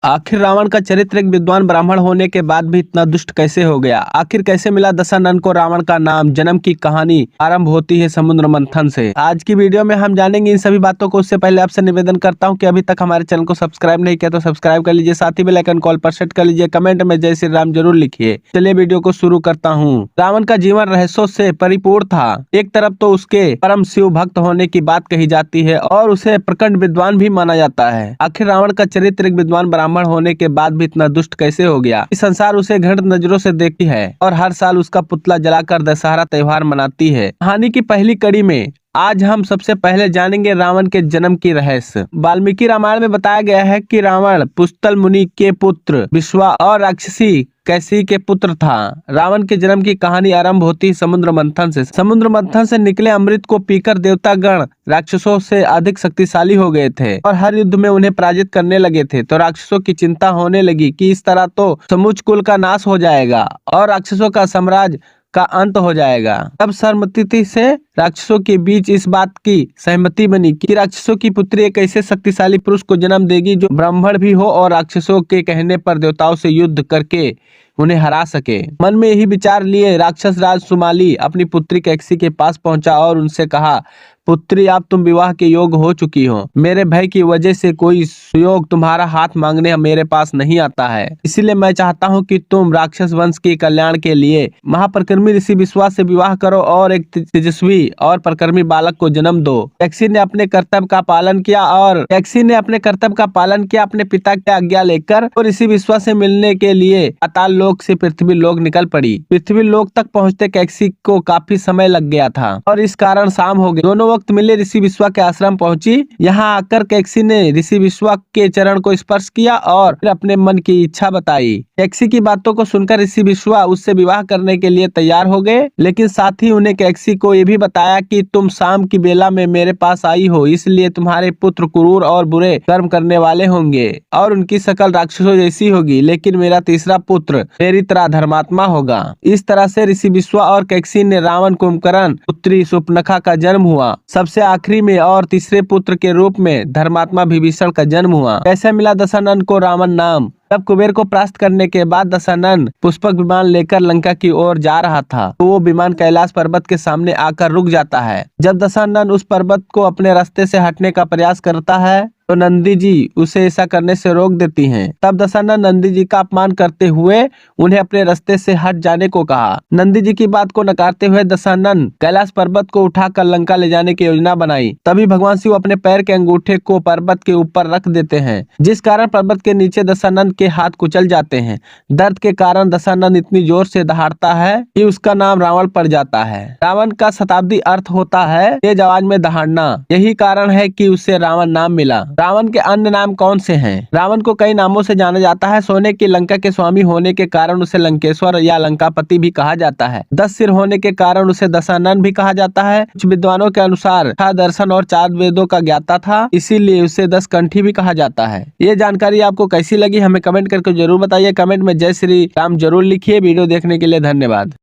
आखिर रावण का चरित्र एक विद्वान ब्राह्मण होने के बाद भी इतना दुष्ट कैसे हो गया? आखिर कैसे मिला दशानन को रावण का नाम? जन्म की कहानी आरंभ होती है समुद्र मंथन से। आज की वीडियो में हम जानेंगे इन सभी बातों को। उससे पहले आपसे निवेदन करता हूं कि अभी तक हमारे चैनल को सब्सक्राइब नहीं किया तो सब्सक्राइब कर लीजिए, साथ ही बेल आइकन कॉल पर सेट कर लीजिए, कमेंट में जय श्री राम जरूर लिखिए। चलिए वीडियो को शुरू करता हूँ। रावण का जीवन रहस्यों से परिपूर्ण था। एक तरफ तो उसके परम शिव भक्त होने की बात कही जाती है और उसे प्रखंड विद्वान भी माना जाता है। आखिर रावण का चरित्र एक विद्वान ब्राह्मण होने के बाद भी इतना दुष्ट कैसे हो गया? इस संसार उसे घृणित नजरों से देखती है और हर साल उसका पुतला जलाकर दशहरा त्योहार मनाती है। कहानी की पहली कड़ी में आज हम सबसे पहले जानेंगे रावण के जन्म की रहस्य। वाल्मीकि रामायण में बताया गया है कि रावण पुस्तल मुनि के पुत्र विश्वा और राक्षसी कैसी के पुत्र था। रावण के जन्म की कहानी आरंभ होती समुद्र मंथन से। समुद्र मंथन से निकले अमृत को पीकर देवता गण राक्षसों से अधिक शक्तिशाली हो गए थे और हर युद्ध में उन्हें पराजित करने लगे थे। तो राक्षसों की चिंता होने लगी कि इस तरह तो समूच कुल का नाश हो जाएगा और राक्षसों का साम्राज्य का अंत हो जाएगा। तब सर्वसम्मति से राक्षसों के बीच इस बात की सहमति बनी कि राक्षसों की पुत्री एक ऐसे शक्तिशाली पुरुष को जन्म देगी जो ब्राह्मण भी हो और राक्षसों के कहने पर देवताओं से युद्ध करके उन्हें हरा सके। मन में यही विचार लिए राक्षस राज सुमाली अपनी पुत्री कैकसी के पास पहुंचा और उनसे कहा, पुत्री अब तुम विवाह के योग्य हो चुकी हो। मेरे भय की वजह से कोई सुयोग तुम्हारा हाथ मांगने मेरे पास नहीं आता है, इसीलिए मैं चाहता हूँ कि तुम राक्षस वंश के कल्याण के लिए महापराक्रमी ऋषि विश्वास से विवाह करो और एक तेजस्वी और पराक्रमी बालक को जन्म दो। कैकसी ने अपने कर्तव्य का पालन किया अपने पिता की आज्ञा लेकर और ऋषि विश्वास से मिलने के लिए पाताल लोक से पृथ्वी लोक निकल पड़ी। पृथ्वी लोक तक पहुँचते कैकसी को काफी समय लग गया था और इस कारण शाम हो गई। दोनों वक्त मिले ऋषि विश्वा के आश्रम पहुंची। यहाँ आकर कैकसी ने ऋषि विश्वा के चरण को स्पर्श किया और फिर अपने मन की इच्छा बताई। कैकसी की बातों को सुनकर ऋषि विश्वा उससे विवाह करने के लिए तैयार हो गए, लेकिन साथ ही उन्हें कैकसी को यह भी बताया कि तुम शाम की बेला में मेरे पास आई हो, इसलिए तुम्हारे पुत्र क्रूर और बुरे कर्म करने वाले होंगे और उनकी शकल राक्षसों जैसी होगी, लेकिन मेरा तीसरा पुत्र मेरी तरह धर्मात्मा होगा। इस तरह से ऋषि विश्वा और कैकसी ने रावण कुंभकर्ण पुत्री शूर्पणखा का जन्म हुआ। सबसे आखिरी में और तीसरे पुत्र के रूप में धर्मात्मा विभीषण का जन्म हुआ। कैसे मिला दशानन को रावण नाम? जब कुबेर को परास्त करने के बाद दशानन पुष्पक विमान लेकर लंका की ओर जा रहा था तो वो विमान कैलाश पर्वत के सामने आकर रुक जाता है। जब दशानन उस पर्वत को अपने रास्ते से हटने का प्रयास करता है तो नंदी जी उसे ऐसा करने से रोक देती हैं। तब दशानन नंदी जी का अपमान करते हुए उन्हें अपने रास्ते से हट जाने को कहा। नंदी जी की बात को नकारते हुए दशानन कैलाश पर्वत को उठाकर लंका ले जाने की योजना बनाई। तभी भगवान शिव अपने पैर के अंगूठे को पर्वत के ऊपर रख देते हैं, जिस कारण पर्वत के नीचे दशानन के हाथ कुचल जाते हैं। दर्द के कारण दशानन इतनी जोर से दहाड़ता है कि उसका नाम रावण पड़ जाता है। रावण का शताब्दी अर्थ होता है तेज आवाज में दहाड़ना। यही कारण है कि उसे रावण नाम मिला। रावण के अन्य नाम कौन से हैं? रावण को कई नामों से जाना जाता है। सोने की लंका के स्वामी होने के कारण उसे लंकेश्वर या लंकापति भी कहा जाता है। 10 सिर होने के कारण उसे दशानन भी कहा जाता है। कुछ विद्वानों के अनुसार 6 दर्शन और 4 वेदों का ज्ञाता था, इसीलिए उसे 10 कंठी भी कहा जाता है। ये जानकारी आपको कैसी लगी हमें कमेंट करके जरूर बताइए। कमेंट में जय श्री राम जरूर लिखिए। वीडियो देखने के लिए धन्यवाद।